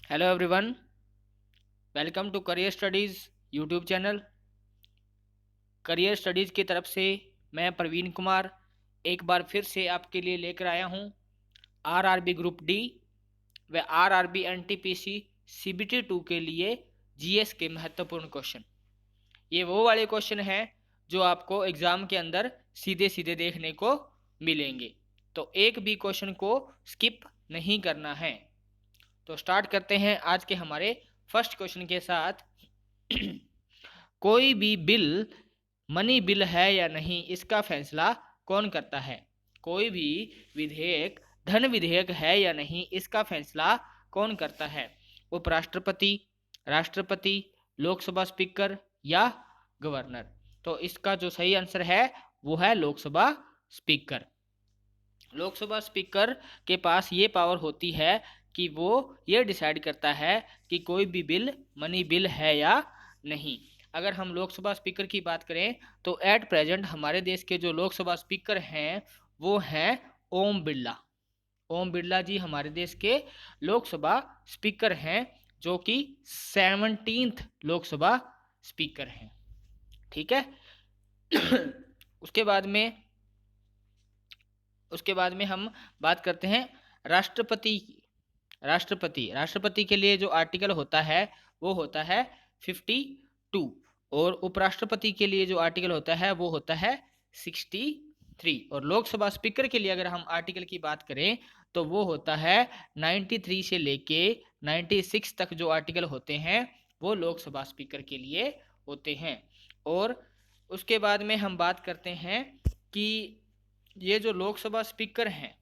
Hello everyone, welcome to career studies YouTube channel. Career studies की तरफ से मैं प्रवीण कुमार एक बार फिर से आपके लिए लेकर आया हूँ आरआरबी ग्रुप डी व आरआरबी एनटीपीसी सीबीटी 2 के लिए जीएस के महत्वपूर्ण क्वेश्चन। ये वो वाले क्वेश्चन हैं जो आपको एग्ज़ाम के अंदर सीधे सीधे देखने को मिलेंगे, तो एक भी क्वेश्चन को स्किप नहीं करना है। तो स्टार्ट करते हैं आज के हमारे फर्स्ट क्वेश्चन के साथ। कोई भी बिल मनी बिल है या नहीं, इसका फैसला कौन करता है? कोई भी विधेयक धन विधेयक है या नहीं, इसका फैसला कौन करता है? उपराष्ट्रपति, राष्ट्रपति, लोकसभा स्पीकर या गवर्नर? तो इसका जो सही आंसर है वो है लोकसभा स्पीकर। लोकसभा स्पीकर के पास ये पावर होती है कि वो ये डिसाइड करता है कि कोई भी बिल मनी बिल है या नहीं। अगर हम लोकसभा स्पीकर की बात करें तो एट प्रेजेंट हमारे देश के जो लोकसभा स्पीकर हैं वो हैं ओम बिरला। ओम बिरला जी हमारे देश के लोकसभा स्पीकर हैं, जो कि 17th लोकसभा स्पीकर हैं। ठीक है। उसके बाद में हम बात करते हैं राष्ट्रपति की। राष्ट्रपति के लिए जो आर्टिकल होता है वो होता है 52, और उपराष्ट्रपति के लिए जो आर्टिकल होता है वो होता है 63, और लोकसभा स्पीकर के लिए अगर हम आर्टिकल की बात करें तो वो होता है 93 से लेके 96 तक। जो आर्टिकल होते हैं वो लोकसभा स्पीकर के लिए होते हैं। और उसके बाद में हम बात करते हैं कि ये जो लोकसभा स्पीकर हैं,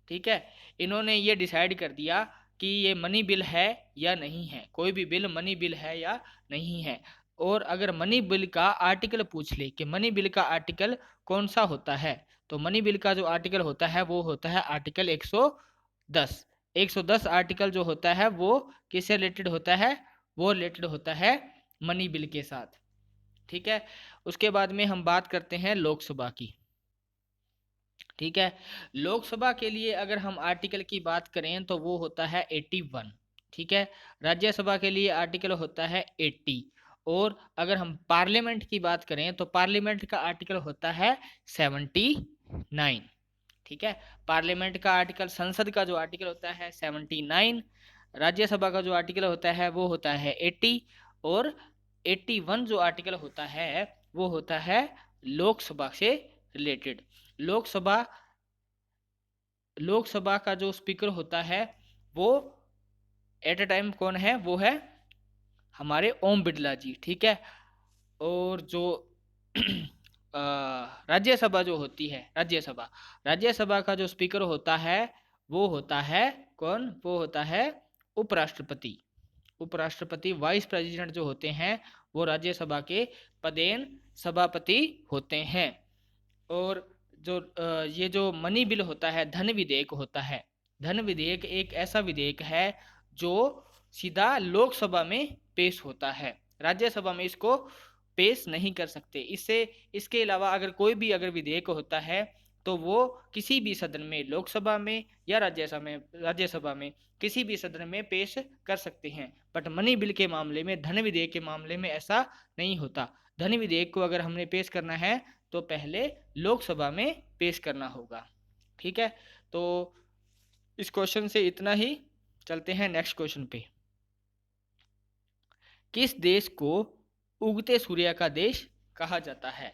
ठीक है, इन्होंने ये डिसाइड कर दिया कि ये मनी बिल है या नहीं है, कोई भी बिल मनी बिल है या नहीं है। और अगर मनी बिल का आर्टिकल पूछ ले कि मनी बिल का आर्टिकल कौन सा होता है, तो मनी बिल का जो आर्टिकल होता है वो होता है आर्टिकल 110। 110 आर्टिकल जो होता है वो किससे रिलेटेड होता है? वो रिलेटेड होता है मनी बिल के साथ। ठीक है। उसके बाद में हम बात करते हैं लोकसभा की। ठीक है। लोकसभा के लिए अगर हम आर्टिकल की बात करें तो वो होता है 81। ठीक है। राज्यसभा के लिए आर्टिकल होता है 80। और अगर हम पार्लियामेंट की बात करें तो पार्लियामेंट का आर्टिकल होता है 79। ठीक है। पार्लियामेंट का आर्टिकल, संसद का जो आर्टिकल होता है 79। राज्यसभा का जो आर्टिकल होता है वो होता है 80। और 81 जो आर्टिकल होता है वो होता है लोकसभा से रिलेटेड। लोकसभा लोकसभा का जो स्पीकर होता है वो एट अ टाइम कौन है? वो है हमारे ओम बिरला जी। ठीक है। और जो राज्यसभा जो होती है, राज्यसभा का जो स्पीकर होता है वो होता है कौन? वो होता है उपराष्ट्रपति। उपराष्ट्रपति, वाइस प्रेसिडेंट जो होते हैं वो राज्यसभा के पदेन सभापति होते हैं। और जो ये जो मनी बिल होता है, धन विधेयक होता है, धन विधेयक एक ऐसा विधेयक है जो सीधा लोकसभा में पेश होता है, राज्यसभा में इसको पेश नहीं कर सकते। इससे इसके अलावा अगर कोई भी अगर विधेयक होता है तो वो किसी भी सदन में, लोकसभा में या राज्यसभा में किसी भी सदन में पेश कर सकते हैं। बट मनी बिल के मामले में, धन विधेयक के मामले में ऐसा नहीं होता। धन विधेयक को अगर हमने पेश करना है तो पहले लोकसभा में पेश करना होगा। ठीक है। तो इस क्वेश्चन से इतना ही। चलते हैं नेक्स्ट क्वेश्चन पे। किस देश को उगते सूर्य का देश कहा जाता है?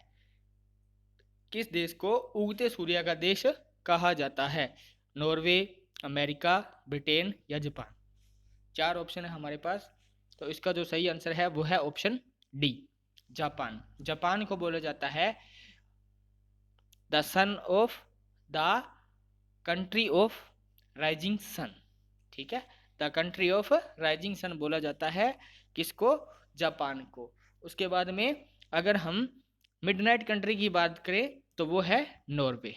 किस देश को उगते सूर्य का देश कहा जाता है? नॉर्वे, अमेरिका, ब्रिटेन या जापान? 4 ऑप्शन है हमारे पास। तो इसका जो सही आंसर है वो है ऑप्शन डी, जापान। जापान को बोला जाता है the sun of the country of rising sun. ठीक है। The country of rising sun बोला जाता है किसको? जापान को। उसके बाद में अगर हम मिडनाइट कंट्री की बात करें तो वो है नॉर्वे।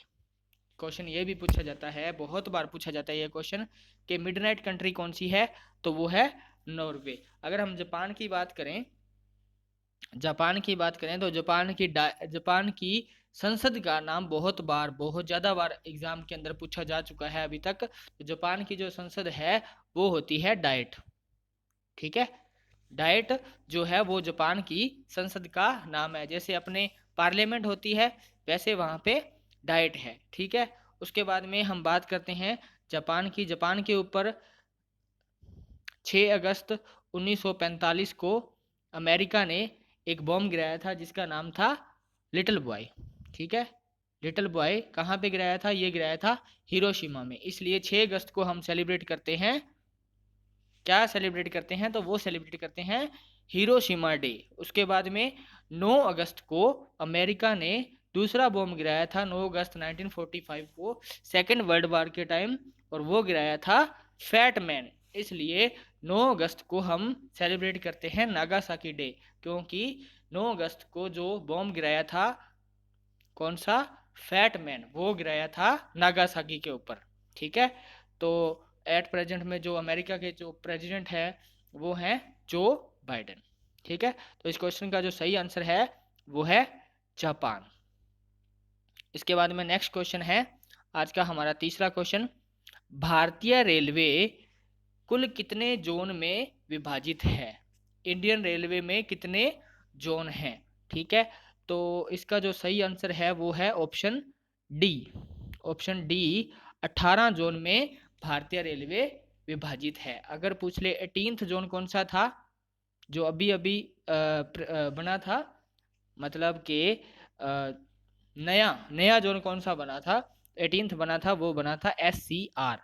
क्वेश्चन ये भी पूछा जाता है, बहुत बार पूछा जाता है ये क्वेश्चन कि मिडनाइट कंट्री कौन सी है, तो वो है नॉर्वे। अगर हम जापान की बात करें तो जापान की संसद का नाम बहुत ज़्यादा बार एग्जाम के अंदर पूछा जा चुका है अभी तक। तो जापान की जो संसद है वो होती है डाइट। ठीक है, डाइट जो है वो जापान की संसद का नाम है। जैसे अपने पार्लियामेंट होती है वैसे वहाँ पे डाइट है। ठीक है, उसके बाद में हम बात करते हैं जापान की। जापान के ऊपर 6 अगस्त 1945 को अमेरिका ने एक बॉम्ब गिराया था जिसका नाम था लिटिल बॉय। ठीक है, लिटिल बॉय कहाँ पे गिराया था? ये गिराया था हिरोशिमा में। इसलिए 6 अगस्त को हम सेलिब्रेट करते हैं, क्या सेलिब्रेट करते हैं? तो वो सेलिब्रेट करते हैं हिरोशिमा डे। उसके बाद में 9 अगस्त को अमेरिका ने दूसरा बॉम्ब गिराया था, 9 अगस्त 1945 को, सेकेंड वर्ल्ड वॉर के टाइम, और वो गिराया था फैट मैन। इसलिए 9 अगस्त को हम सेलिब्रेट करते हैं नागासाकी डे, क्योंकि 9 अगस्त को जो बॉम्ब गिराया था, कौन सा? फैट मैन, वो गिराया था नागासाकी के ऊपर। ठीक है, तो एट प्रेजेंट में जो अमेरिका के जो प्रेसिडेंट है वो हैं जो बाइडेन। ठीक है, तो इस क्वेश्चन का जो सही आंसर है वो है जापान। इसके बाद में नेक्स्ट क्वेश्चन है आज का हमारा तीसरा क्वेश्चन, भारतीय रेलवे कुल कितने जोन में विभाजित है? इंडियन रेलवे में कितने जोन हैं? ठीक है, तो इसका जो सही आंसर है वो है option D. Option D, 18 zone में भारतीय रेलवे विभाजित है। अगर पूछ ले 18th जोन कौन सा था जो अभी अभी बना था, मतलब कि नया नया जोन कौन सा बना था? 18th बना था, वो बना था SCR,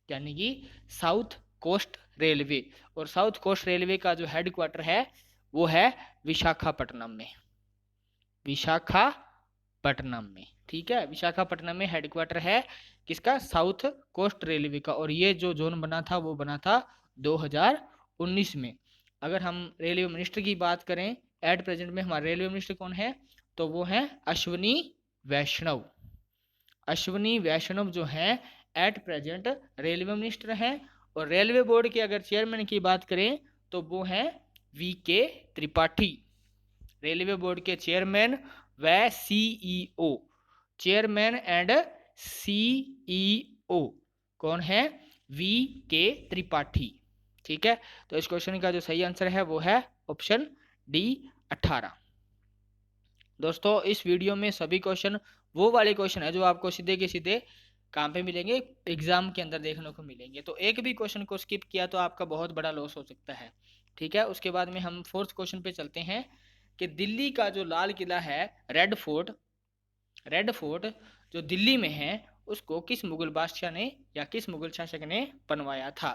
यानी कि साउथ कोस्ट रेलवे। और साउथ कोस्ट रेलवे का जो हेडक्वार्टर है वो है विशाखापट्टनम में, विशाखापट्टनम में। ठीक है, विशाखापट्टनम में हेडक्वार्टर है किसका? साउथ कोस्ट रेलवे का। और ये जो जोन बना था वो बना था 2019 में। अगर हम रेलवे मिनिस्टर की बात करें, एट प्रेजेंट में हमारे रेलवे मिनिस्टर कौन है? तो वो हैं अश्विनी वैष्णव। अश्विनी वैष्णव जो हैं एट प्रेजेंट रेलवे मिनिस्टर हैं। और रेलवे बोर्ड के अगर चेयरमैन की बात करें तो वो हैं VK त्रिपाठी। रेलवे बोर्ड के चेयरमैन व CEO, चेयरमैन एंड CEO कौन है? VK त्रिपाठी। ठीक है, तो इस क्वेश्चन का जो सही आंसर है वो है ऑप्शन डी, 18। दोस्तों, इस वीडियो में सभी क्वेश्चन वो वाले क्वेश्चन है जो आपको सीधे के सीधे कहाँ पे मिलेंगे? एग्जाम के अंदर देखने को मिलेंगे। तो एक भी क्वेश्चन को स्किप किया तो आपका बहुत बड़ा लॉस हो सकता है। ठीक है, उसके बाद में हम फोर्थ क्वेश्चन पे चलते हैं कि दिल्ली का जो लाल किला है, रेड फोर्ट, रेड फोर्ट जो दिल्ली में है, उसको किस मुगल बादशाह ने या किस मुगल शासक ने बनवाया था?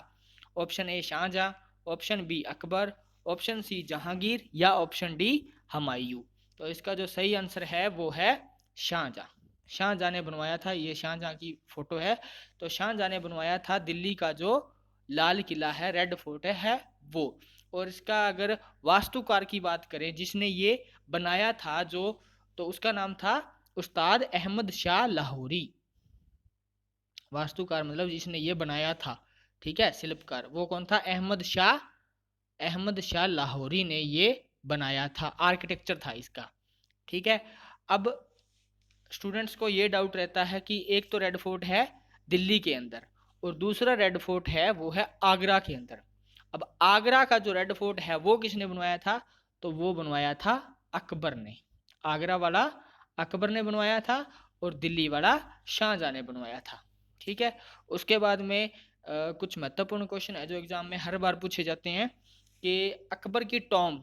Option A Shahjahan, option B Akbar, option C Jahangir, या ऑप्शन डी हुमायूं। तो इसका जो सही आंसर है वो है शाहजहां। शाहजहां ने बनवाया था, ये शाहजहां की फोटो है। तो शाहजहां ने बनवाया था दिल्ली का जो लाल किला है, रेड फोर्ट है वो। और इसका अगर वास्तुकार की बात करें जिसने ये बनाया था जो, तो उसका नाम था उस्ताद अहमद शाह लाहौरी। वास्तुकार मतलब जिसने ये बनाया था, ठीक है, शिल्पकार, वो कौन था? अहमद शाह, अहमद शाह लाहौरी ने ये बनाया था, आर्किटेक्चर था इसका। ठीक है, अब स्टूडेंट्स को ये डाउट रहता है कि एक तो रेड फोर्ट है दिल्ली के अंदर और दूसरा रेड फोर्ट है वो है आगरा के अंदर। अब आगरा का जो रेड फोर्ट है वो किसने बनवाया था? तो वो बनवाया था अकबर ने। आगरा वाला अकबर ने बनवाया था और दिल्ली वाला शाहजहां ने बनवाया था। ठीक है, उसके बाद में कुछ महत्वपूर्ण क्वेश्चन है जो एग्जाम में हर बार पूछे जाते हैं कि अकबर की टॉम,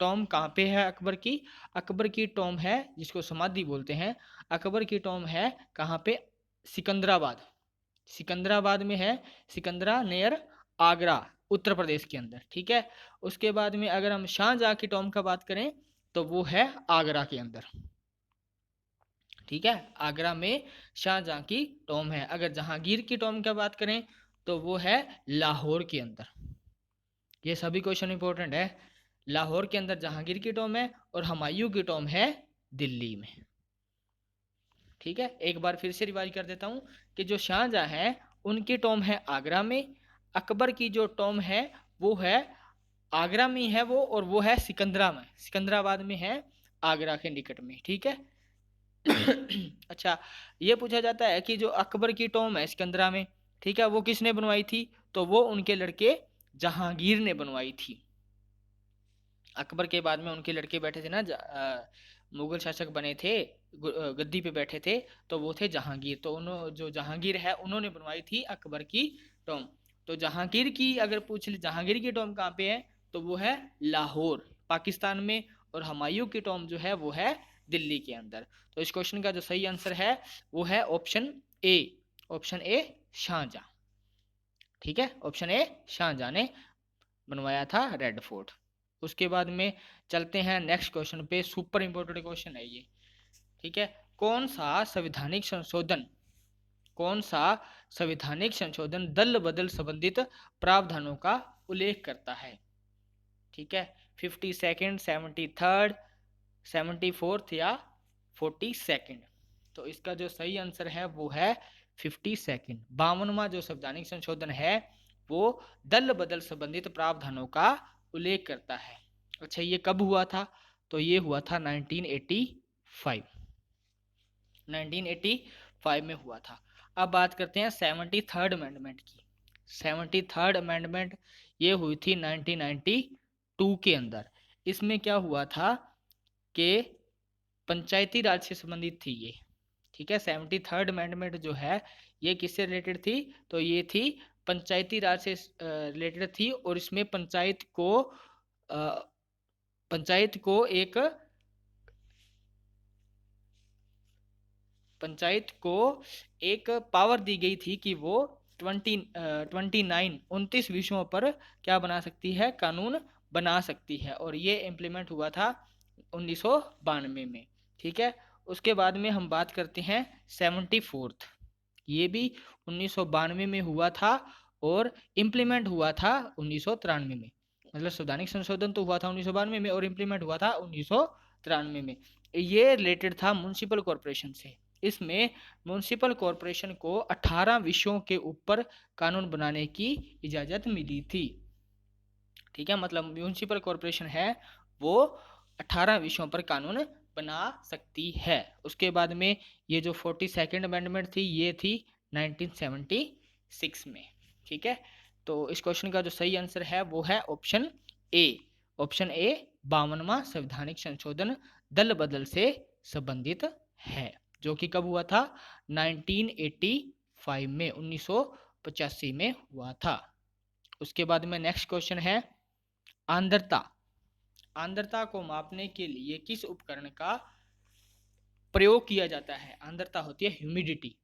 टॉम कहाँ पे है अकबर की? अकबर की टॉम है जिसको समाधि बोलते हैं, अकबर की टॉम है कहाँ पे? सिकंदराबाद, सिकंदराबाद में है, सिकंदरा नियर आगरा, उत्तर प्रदेश के अंदर। ठीक है, उसके बाद में अगर हम शाहजहां की टॉम का बात करें तो वो है आगरा के अंदर। ठीक है, आगरा में शाहजहां की टॉम है। अगर जहांगीर की टॉम की बात करें तो वो है लाहौर के अंदर। ये सभी क्वेश्चन इंपॉर्टेंट है। लाहौर के अंदर जहांगीर की टॉम है और हुमायूं की टॉम है दिल्ली में। ठीक है, एक बार फिर से रिवाइज कर देता हूँ कि जो शाहजहां है उनकी टॉम है आगरा में, अकबर की जो टॉम है वो है आगरा में है वो, और वो है सिकंदरा में, सिकंदराबाद में है, आगरा के निकट में। ठीक है। अच्छा, ये पूछा जाता है कि जो अकबर की टॉम है सिकंदरा में, ठीक है, वो किसने बनवाई थी? तो वो उनके लड़के जहांगीर ने बनवाई थी। अकबर के बाद में उनके लड़के बैठे थे ना, मुगल शासक बने थे, गद्दी पे बैठे थे, तो वो थे जहांगीर। तो उन्होंने, जो जहांगीर है, उन्होंने बनवाई थी अकबर की टॉम। तो जहांगीर की अगर पूछ ले जहांगीर की टॉम कहाँ पे है, तो वो है लाहौर पाकिस्तान में, और हुमायूं की टॉम जो है वो है दिल्ली के अंदर। तो इस क्वेश्चन का जो सही आंसर है वो है option A, option A Shahjahan. ठीक है, ऑप्शन ए शाहजहां ने बनवाया था रेड फोर्ट। उसके बाद में चलते हैं नेक्स्ट क्वेश्चन पे, सुपर इंपोर्टेंट क्वेश्चन है ये। ठीक है, कौन सा संवैधानिक संशोधन, कौन सा संवैधानिक संशोधन दल बदल संबंधित प्रावधानों का उल्लेख करता है? ठीक है, 52nd, 73rd, 74th या 42nd? तो इसका जो सही आंसर है वो है 52nd। 52वां जो संवैधानिक संशोधन है वो दल बदल संबंधित प्रावधानों का उल्लेख करता है। अच्छा, ये कब हुआ था? तो ये हुआ था 1985, 1985 में हुआ था। अब बात करते हैं 73rd अमेंडमेंट की। 73rd अमेंडमेंट ये हुई थी 1992 के अंदर। इसमें क्या हुआ था कि पंचायती राज से संबंधित थी ये। ठीक है, 73rd अमेंडमेंट जो है ये किससे रिलेटेड थी? तो ये थी पंचायती राज से रिलेटेड थी, और इसमें पंचायत को एक पावर दी गई थी कि वो 29 विषयों पर क्या बना सकती है, कानून बना सकती है, और ये इम्प्लीमेंट हुआ था 1992 में। ठीक है, उसके बाद में हम बात करते हैं 74th। ये भी 1992 में हुआ था और इम्प्लीमेंट हुआ था 1993 में। मतलब संवैधानिक संशोधन तो हुआ था 1992 में और इम्प्लीमेंट हुआ था 1993 में। ये रिलेटेड था म्युनिसिपल कॉरपोरेशन से। इसमें म्युनिसिपल कॉरपोरेशन को 18 विषयों के ऊपर कानून बनाने की इजाजत मिली थी। ठीक है, मतलब म्युनिसिपल कॉरपोरेशन है वो 18 विषयों पर कानून बना सकती है। उसके बाद में ये जो 42nd अमेंडमेंट थी ये थी 1976 में। ठीक है, तो इस क्वेश्चन का जो सही आंसर है वो है ऑप्शन ए, ऑप्शन ए 52वां संवैधानिक संशोधन दल बदल से संबंधित है, जो कि कब हुआ था? 1985 में, 1985 में हुआ था। उसके बाद में नेक्स्ट क्वेश्चन है आर्द्रता। आर्द्रता को मापने के लिए किस उपकरण का प्रयोग किया जाता है? आर्द्रता होती है ह्यूमिडिटी।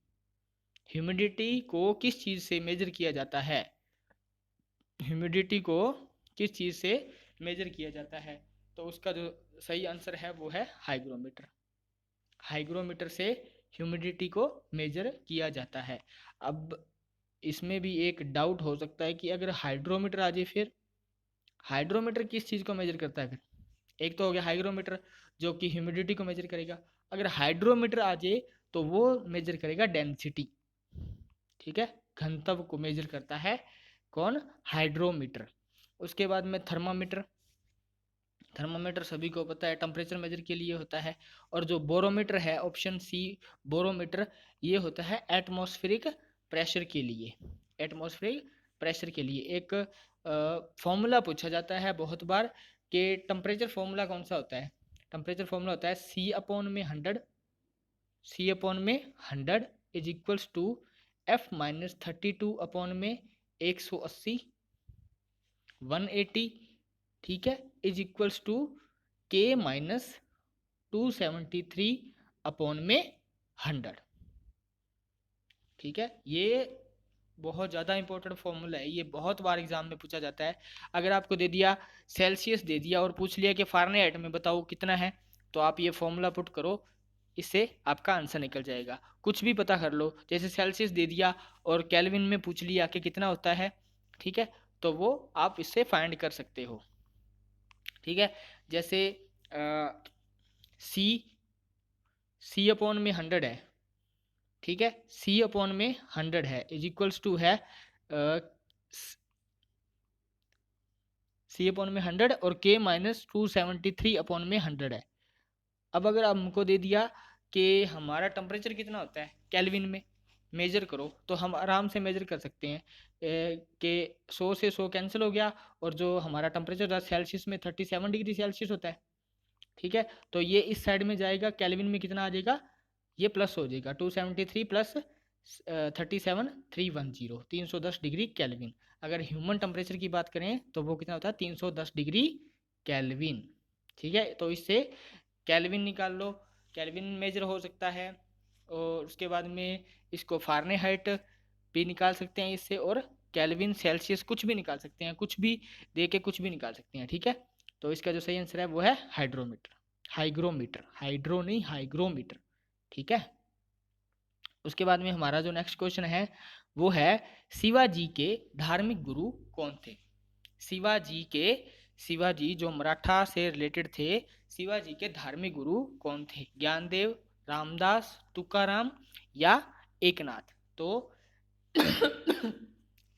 ह्यूमिडिटी को किस चीज से मेजर किया जाता है? ह्यूमिडिटी को किस चीज से मेजर किया जाता है? तो उसका जो सही आंसर है वो है हाइग्रोमीटर। हाइग्रोमीटर से ह्यूमिडिटी को मेजर किया जाता है। अब इसमें भी एक डाउट हो सकता है कि अगर हाइड्रोमीटर आ जाए, फिर हाइड्रोमीटर किस चीज़ को मेजर करता है? फिर एक तो हो गया हाइग्रोमीटर जो कि ह्यूमिडिटी को मेजर करेगा। अगर हाइड्रोमीटर आ जाए तो वो मेजर करेगा डेंसिटी। ठीक है, घनत्व को मेजर करता है कौन? हाइड्रोमीटर। उसके बाद में थर्मामीटर। थर्मामीटर सभी को पता है टेम्परेचर मेजर के लिए होता है। और जो बोरोमीटर है ऑप्शन सी, बोरोमीटर, ये होता है एटमॉस्फेरिक प्रेशर के लिए। एटमॉस्फेरिक प्रेशर के लिए एक फॉर्मूला पूछा जाता है बहुत बार कि टेम्परेचर फॉर्मूला कौन सा होता है? टेम्परेचर फॉर्मूला होता है C/100, C/100 is equals to F-32/180, 180, ठीक है, इज इक्वल्स टू K-273/100। ठीक है, ये बहुत ज़्यादा इंपॉर्टेंट फॉर्मूला है, ये बहुत बार एग्जाम में पूछा जाता है। अगर आपको दे दिया सेल्सियस दे दिया और पूछ लिया कि फ़ारेनहाइट में बताओ कितना है, तो आप ये फॉर्मूला पुट करो, इससे आपका आंसर निकल जाएगा। कुछ भी पता कर लो, जैसे सेल्सियस दे दिया और केल्विन में पूछ लिया कि कितना होता है, ठीक है, तो वो आप इससे फाइंड कर सकते हो। ठीक है, जैसे C/100 है, ठीक है, C/100 है इज इक्वल्स टू है C/100 और K-273/100 है। अब अगर हमको दे दिया कि हमारा टेम्परेचर कितना होता है केल्विन में, मेजर करो तो हम आराम से मेजर कर सकते हैं कि 100 से 100 कैंसिल हो गया, और जो हमारा टेम्परेचर था सेल्सियस में 37 डिग्री सेल्सियस होता है, ठीक है। तो ये इस साइड में जाएगा, केल्विन में कितना आ जाएगा, ये प्लस हो जाएगा, 273 प्लस 37 310, 310 डिग्री केल्विन। अगर ह्यूमन टेम्परेचर की बात करें तो वो कितना होता है, 310 डिग्री केल्विन, ठीक है। तो इससे केल्विन निकाल लो, केल्विन मेजर हो सकता है, और उसके बाद में इसको फारेनहाइट भी निकाल सकते हैं इससे, और केल्विन सेल्सियस कुछ भी निकाल सकते हैं, कुछ भी दे के कुछ भी निकाल सकते हैं, ठीक है। तो इसका जो सही आंसर है वो है हाइड्रोमीटर, हाइग्रोमीटर, हाइड्रो नहीं हाइग्रोमीटर, ठीक है। उसके बाद में हमारा जो नेक्स्ट क्वेश्चन है वो है शिवाजी के धार्मिक गुरु कौन थे। शिवाजी के, शिवाजी जो मराठा से रिलेटेड थे, शिवाजी के धार्मिक गुरु कौन थे, ज्ञानदेव, रामदास, तुकाराम या एकनाथ। तो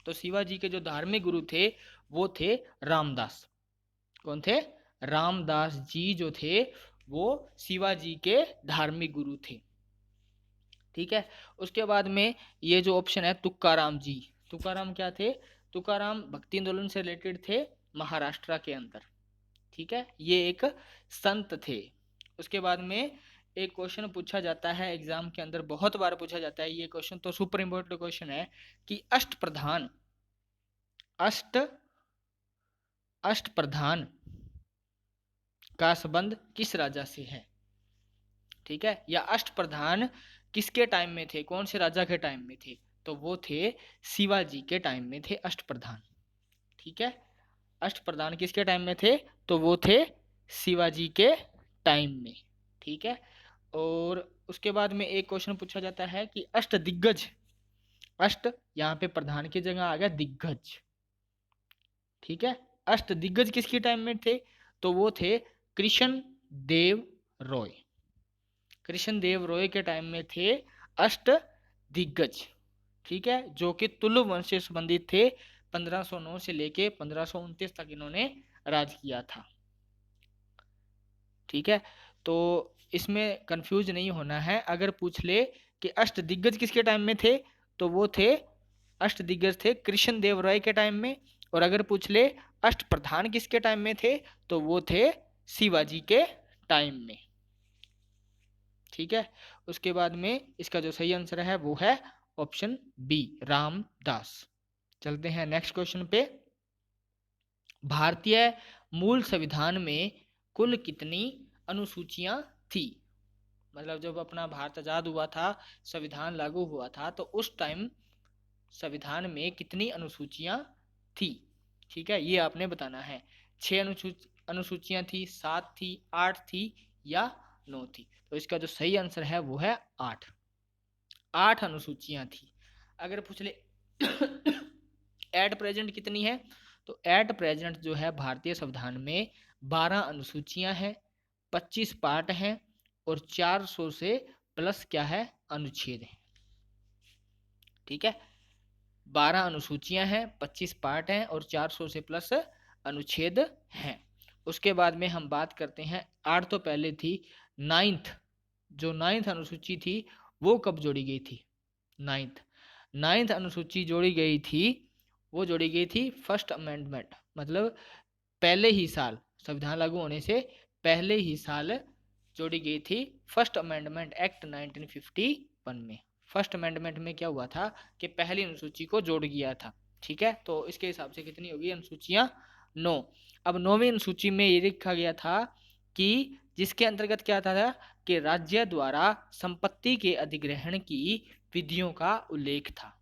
तो शिवाजी के जो धार्मिक गुरु थे वो थे रामदास। कौन थे, रामदास जी जो थे वो शिवाजी के धार्मिक गुरु थे, ठीक है। उसके बाद में ये जो ऑप्शन है तुकाराम जी, तुकाराम क्या थे, तुकाराम भक्ति आंदोलन से रिलेटेड थे महाराष्ट्र के अंदर, ठीक है, ये एक संत थे। उसके बाद में एक क्वेश्चन पूछा जाता है एग्जाम के अंदर, बहुत बार पूछा जाता है ये क्वेश्चन, तो सुपर इंपोर्टेंट क्वेश्चन है कि अष्टप्रधान, अष्ट अष्टप्रधान का संबंध किस राजा से है, ठीक है, या अष्टप्रधान किसके टाइम में थे, कौन से राजा के टाइम में थे, तो वो थे शिवाजी के टाइम में थे अष्टप्रधान, ठीक है। अष्टप्रधान किसके टाइम में थे, तो वो थे शिवाजी के टाइम में, ठीक है। और उसके बाद में एक क्वेश्चन पूछा जाता है कि अष्ट दिग्गज, अष्ट यहाँ पे प्रधान की जगह आ गया दिग्गज, ठीक है। अष्ट दिग्गज किसके टाइम में थे, तो वो थे कृष्ण देव रॉय, कृष्ण देव रॉय के टाइम में थे अष्ट दिग्गज, ठीक है, जो कि तुलु वंश से संबंधित थे। 1509 से लेके 1529 तक इन्होंने राज किया था, ठीक है। तो इसमें कंफ्यूज नहीं होना है, अगर पूछ ले कि अष्ट दिग्गज किसके टाइम में थे, तो वो थे, अष्ट दिग्गज थे कृष्ण देव राय के टाइम में, और अगर पूछ ले अष्ट प्रधान किसके टाइम में थे, तो वो थे शिवाजी के टाइम में, ठीक है। उसके बाद में इसका जो सही आंसर है वो है ऑप्शन बी, रामदास। चलते हैं नेक्स्ट क्वेश्चन पे। भारतीय मूल संविधान में कुल कितनी अनुसूचियां थी, मतलब जब अपना भारत आजाद हुआ था, संविधान लागू हुआ था, तो उस टाइम संविधान में कितनी अनुसूचियां थी, ठीक है, ये आपने बताना है। 6 अनुसूचियां थी, 7 थी, 8 थी या 9 थी। तो इसका जो सही आंसर है वो है 8, 8 अनुसूचियां थी। अगर पूछ ले एट प्रेजेंट कितनी है, तो एट प्रेजेंट जो है भारतीय संविधान में 12 अनुसूचियां हैं, 25 पार्ट हैं, और 400 से प्लस क्या है, अनुच्छेद है, ठीक है। 12 अनुसूचियां हैं, 25 पार्ट हैं, और 400 से प्लस अनुच्छेद हैं। उसके बाद में हम बात करते हैं, 8 तो पहले थी, नाइन्थ, जो नाइन्थ अनुसूची थी वो कब जोड़ी गई थी, नाइन्थ, नाइन्थ अनुसूची जोड़ी गई थी, वो जोड़ी गई थी फर्स्ट अमेंडमेंट, मतलब पहले ही साल, संविधान लागू होने से पहले ही साल जोड़ी गई थी फर्स्ट अमेंडमेंट एक्ट 1951 में। फर्स्ट अमेंडमेंट में क्या हुआ था कि पहली अनुसूची को जोड़ दिया था, ठीक है। तो इसके हिसाब से कितनी होगी अनुसूचियां, 9। अब 9वीं अनुसूची में ये लिखा गया था कि जिसके अंतर्गत क्या था कि राज्य द्वारा संपत्ति के अधिग्रहण की विधियों का उल्लेख था।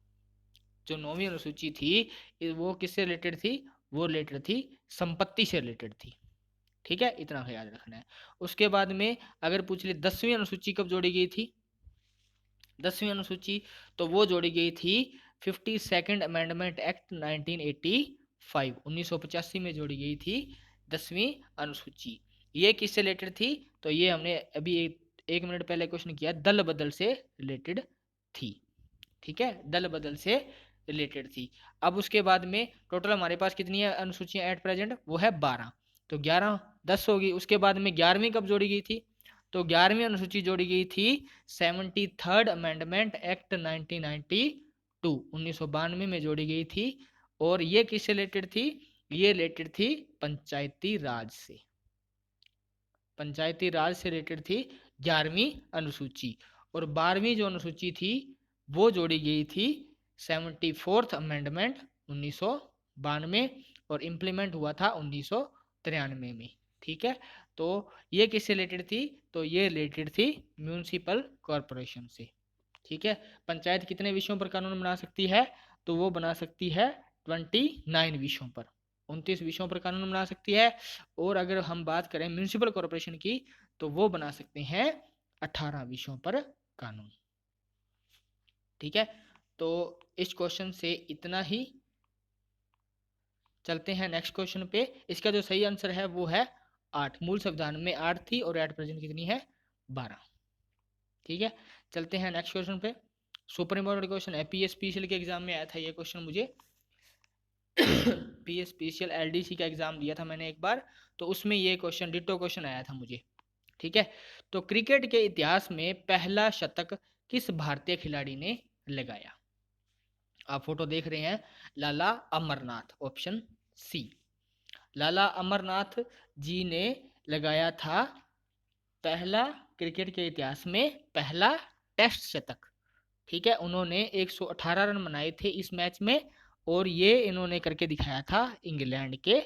जो 9वीं अनुसूची थी वो किससे रिलेटेड थी, वो रिलेटेड थी संपत्ति से रिलेटेड थी, ठीक है, इतना याद रखना है। उसके बाद में अगर पूछ ले 10वीं अनुसूची कब जोड़ी गई थी, 10वीं अनुसूची तो वो जोड़ी गई थी 52nd अमेंडमेंट एक्ट 1985, 1985 में जोड़ी गई थी 10वीं अनुसूची। ये किससे रिलेटेड थी, तो ये हमने अभी एक मिनट पहले क्वेश्चन किया, दल बदल से रिलेटेड थी, ठीक है, दल बदल से रिलेटेड थी। अब उसके बाद में टोटल हमारे पास कितनी है अनुसूचियां एट प्रेजेंट, वो है 12, तो 11 10 होगी। उसके बाद में 11वीं कब जोड़ी गई थी, तो 11वीं अनुसूची जोड़ी गई थी 73rd अमेंडमेंट एक्ट 1992 में जोड़ी गई थी। और ये किससे रिलेटेड थी? ये रिलेटेड थी पंचायती राज से। पंचायती राज से रिलेटेड थी 11वीं अनुसूची। और 12वीं जो अनुसूची थी वो जोड़ी गई थी 74th अमेंडमेंट 1992 और इम्प्लीमेंट हुआ था 1993 में। ठीक है, तो ये किससे रिलेटेड थी? तो ये रिलेटेड थी म्यूनिसिपल कॉरपोरेशन से। ठीक है, पंचायत कितने विषयों पर कानून बना सकती है? तो वो बना सकती है 29 विषयों पर, 29 विषयों पर कानून बना सकती है। और अगर हम बात करें म्यूनिसिपल कॉरपोरेशन की तो वो बना सकते हैं 18 विषयों पर कानून। ठीक है, तो इस क्वेश्चन से इतना ही। चलते हैं नेक्स्ट क्वेश्चन पे। इसका जो सही आंसर है वो है 8। मूल संविधान में 8 थी और एट प्रेजेंट कितनी है? 12। ठीक है, चलते हैं नेक्स्ट क्वेश्चन पे। सुपर इंपॉर्टेंट क्वेश्चन है, पीएस स्पेशल के एग्जाम में आया था ये क्वेश्चन मुझे। पीएस स्पेशल एलडीसी का एग्जाम दिया था मैंने एक बार, तो उसमें ये क्वेश्चन डिटो क्वेश्चन आया था मुझे। ठीक है, तो क्रिकेट के इतिहास में पहला शतक किस भारतीय खिलाड़ी ने लगाया? आप फोटो देख रहे हैं, लाला अमरनाथ, ऑप्शन सी। लाला अमरनाथ जी ने लगाया था पहला, क्रिकेट के इतिहास में पहला टेस्ट शतक। ठीक है, उन्होंने 118 रन बनाए थे इस मैच में और ये इन्होंने करके दिखाया था इंग्लैंड के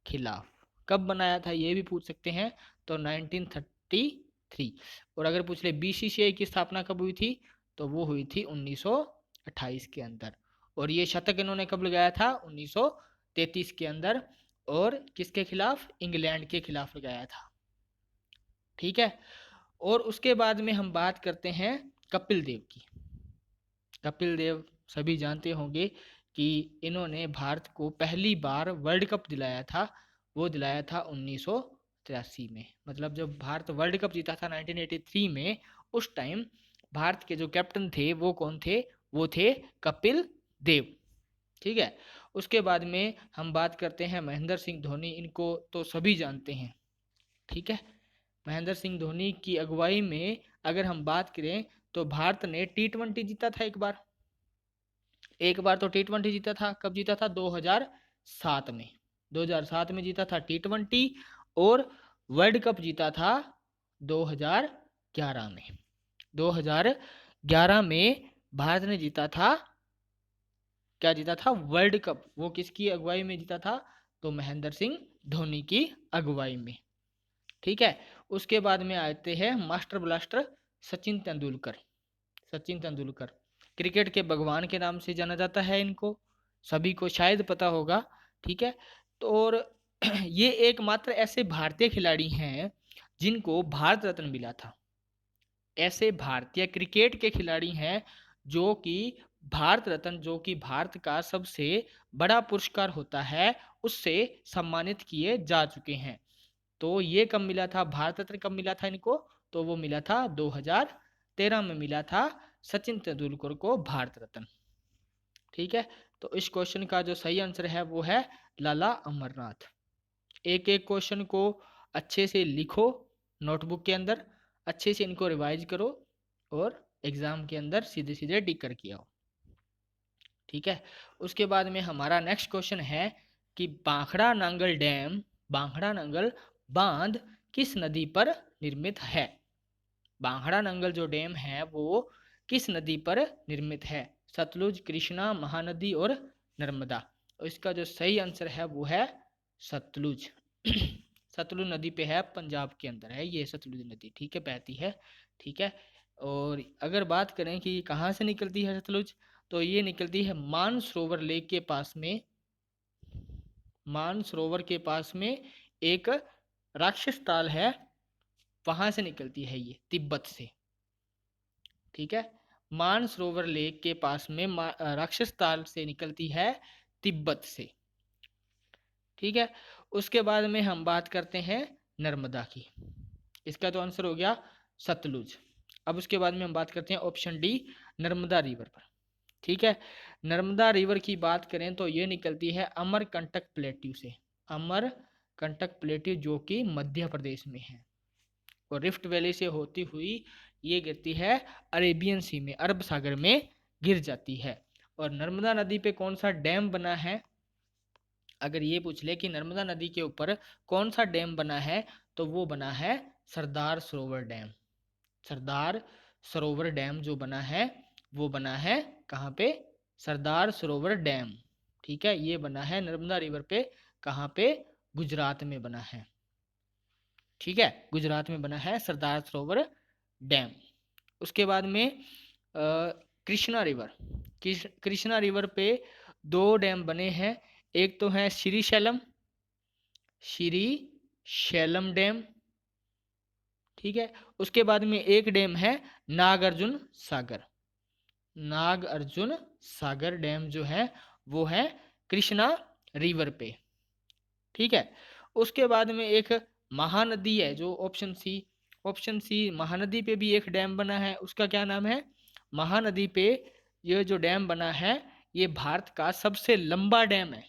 खिलाफ। कब बनाया था ये भी पूछ सकते हैं, तो 1933। और अगर पूछ ले बीसीसीआई की स्थापना कब हुई थी, तो वो हुई थी 1928 के अंदर। और ये शतक इन्होंने कब लगाया था? 1933 के अंदर। और किसके खिलाफ? इंग्लैंड के खिलाफ लगाया था। ठीक है, और उसके बाद में हम बात करते हैं कपिल देव की। कपिल देव सभी जानते होंगे कि इन्होंने भारत को पहली बार वर्ल्ड कप दिलाया था। वो दिलाया था 1983 में। मतलब जब भारत वर्ल्ड कप जीता था 1983 में, उस टाइम भारत के जो कैप्टन थे वो कौन थे? वो थे कपिल देव। ठीक है, उसके बाद में हम बात करते हैं महेंद्र सिंह धोनी। इनको तो सभी जानते हैं। ठीक है, महेंद्र सिंह धोनी की अगुवाई में अगर हम बात करें तो भारत ने टी20 जीता था एक बार। एक बार तो टी20 जीता था। कब जीता था? 2007 में। 2007 में जीता था टी20। और वर्ल्ड कप जीता था 2011 में। 2011 में भारत ने जीता था, क्या जीता था? World cup. वो किसकी अगुवाई में जीता था? तो महेंद्र सिंह धोनी की अगुवाई में। ठीक है, उसके बाद में आते हैं master blaster Sachin Tendulkar. Sachin Tendulkar cricket के भगवान के नाम से जाना जाता है इनको, सभी को शायद पता होगा। ठीक है, तो और ये एकमात्र ऐसे भारतीय खिलाड़ी हैं जिनको भारत रत्न मिला था। ऐसे भारतीय क्रिकेट के खिलाड़ी हैं जो कि भारत रत्न, जो कि भारत का सबसे बड़ा पुरस्कार होता है, उससे सम्मानित किए जा चुके हैं। तो ये कब मिला था? भारत रत्न कब मिला था इनको? तो वो मिला था 2013 में मिला था सचिन तेंदुलकर को भारत रत्न। ठीक है, तो इस क्वेश्चन का जो सही आंसर है वो है लाला अमरनाथ। एक एक क्वेश्चन को अच्छे से लिखो नोटबुक के अंदर, अच्छे से इनको रिवाइज करो और एग्जाम के अंदर सीधे सीधे टिक करके आओ। ठीक है, उसके बाद में हमारा नेक्स्ट क्वेश्चन है कि बांखड़ा नांगल डैम, बांखड़ा नांगल बांध किस नदी पर निर्मित है? बांखड़ा नांगल जो डैम है वो किस नदी पर निर्मित है? सतलुज, कृष्णा, महानदी और नर्मदा। और इसका जो सही आंसर है वो है सतलुज। सतलुज नदी पे है, पंजाब के अंदर है ये सतलुज नदी। ठीक है, बहती है। ठीक है, और अगर बात करें कि कहाँ से निकलती है सतलुज, तो ये निकलती है मानसरोवर लेक के पास में। मानसरोवर के पास में एक राक्षस ताल है, वहां से निकलती है ये, तिब्बत से। ठीक है, मानसरोवर लेक के पास में राक्षस ताल से निकलती है, तिब्बत से। ठीक है, उसके बाद में हम बात करते हैं नर्मदा की। इसका तो आंसर हो गया सतलुज। अब उसके बाद में हम बात करते हैं ऑप्शन डी, नर्मदा रिवर पर। ठीक है, नर्मदा रिवर की बात करें तो ये निकलती है अमरकंटक प्लेट्यू से। अमरकंटक प्लेट्यू जो कि मध्य प्रदेश में है। और रिफ्ट वैली से होती हुई ये गिरती है अरेबियन सी में, अरब सागर में गिर जाती है। और नर्मदा नदी पे कौन सा डैम बना है, अगर ये पूछ ले कि नर्मदा नदी के ऊपर कौन सा डैम बना है, तो वो बना है सरदार सरोवर डैम। सरदार सरोवर डैम जो बना है वो बना है कहाँ पे, सरदार सरोवर डैम। ठीक है, ये बना है नर्मदा रिवर पे, कहाँ पे, गुजरात में बना है। ठीक है, गुजरात में बना है सरदार सरोवर डैम। उसके बाद में कृष्णा रिवर, कृष्णा रिवर पे दो डैम बने हैं। एक तो है श्री शैलम, श्री शैलम डैम। ठीक है, उसके बाद में एक डैम है नागार्जुन सागर, नागार्जुन सागर डैम जो है वो है कृष्णा रिवर पे। ठीक है, उसके बाद में एक महानदी है जो option C, option C Mahanadi पे भी एक डैम बना है, उसका क्या नाम है, महानदी पे ये जो डैम बना है ये भारत का सबसे लंबा डैम है,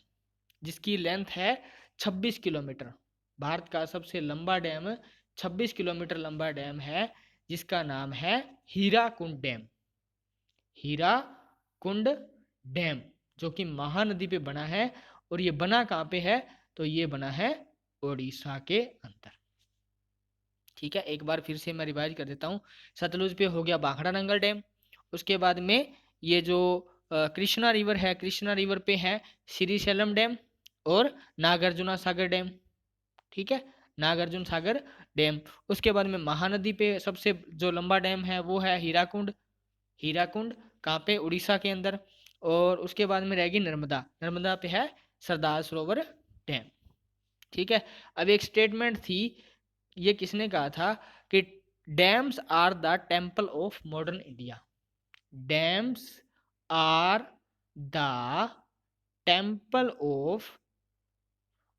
जिसकी लेंथ है 26 किलोमीटर। भारत का सबसे लंबा डैम 26 किलोमीटर लंबा डैम है, जिसका नाम है हीराकुंड डैम। हीराकुंड डैम जो कि महानदी पे बना है, और ये बना कहाँ पे है, तो ये बना है उड़ीसा के अंदर। ठीक है, एक बार फिर से मैं रिवाइज कर देता हूँ। सतलुज पे हो गया भाखड़ा नंगल डैम, उसके बाद में ये जो कृष्णा रिवर है, कृष्णा रिवर पे है श्रीशैलम डैम और नागार्जुना सागर डैम। ठीक है, नागार्जुन सागर डैम। उसके बाद में महानदी पे सबसे जो लंबा डैम है वो है हीराकुंड, हीराकुंड कहाँ पे, उड़ीसा के अंदर। और उसके बाद में रहेगी नर्मदा, नर्मदा पे है सरदार सरोवर डैम। ठीक है, अब एक स्टेटमेंट थी, ये किसने कहा था कि dams are the temple of modern India, dams are the temple of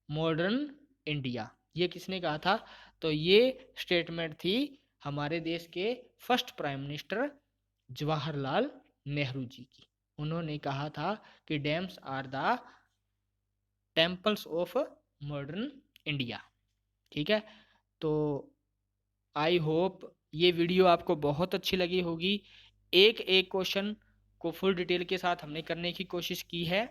modern India, ये किसने कहा था, तो ये स्टेटमेंट थी हमारे देश के first prime minister Jawaharlal Nehru ji की। उन्होंने कहा था कि dams are the temples of modern India. ठीक है, तो आई होप ये वीडियो आपको बहुत अच्छी लगी होगी। एक एक क्वेश्चन को फुल डिटेल के साथ हमने करने की कोशिश की है।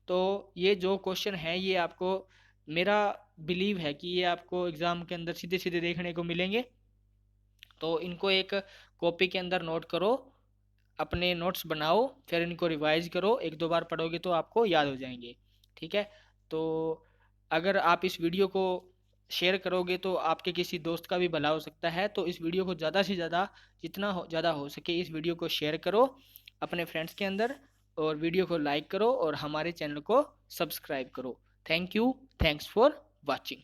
तो ये जो क्वेश्चन है ये आपको, मेरा बिलीव है कि ये आपको एग्ज़ाम के अंदर सीधे सीधे देखने को मिलेंगे। तो इनको एक कॉपी के अंदर नोट करो, अपने नोट्स बनाओ, फिर इनको रिवाइज करो, एक दो बार पढ़ोगे तो आपको याद हो जाएंगे। ठीक है, तो अगर आप इस वीडियो को शेयर करोगे तो आपके किसी दोस्त का भी भला हो सकता है। तो इस वीडियो को ज़्यादा से ज़्यादा, जितना ज़्यादा हो सके इस वीडियो को शेयर करो अपने फ्रेंड्स के अंदर, और वीडियो को लाइक करो और हमारे चैनल को सब्सक्राइब करो। Thank you, thanks for watching.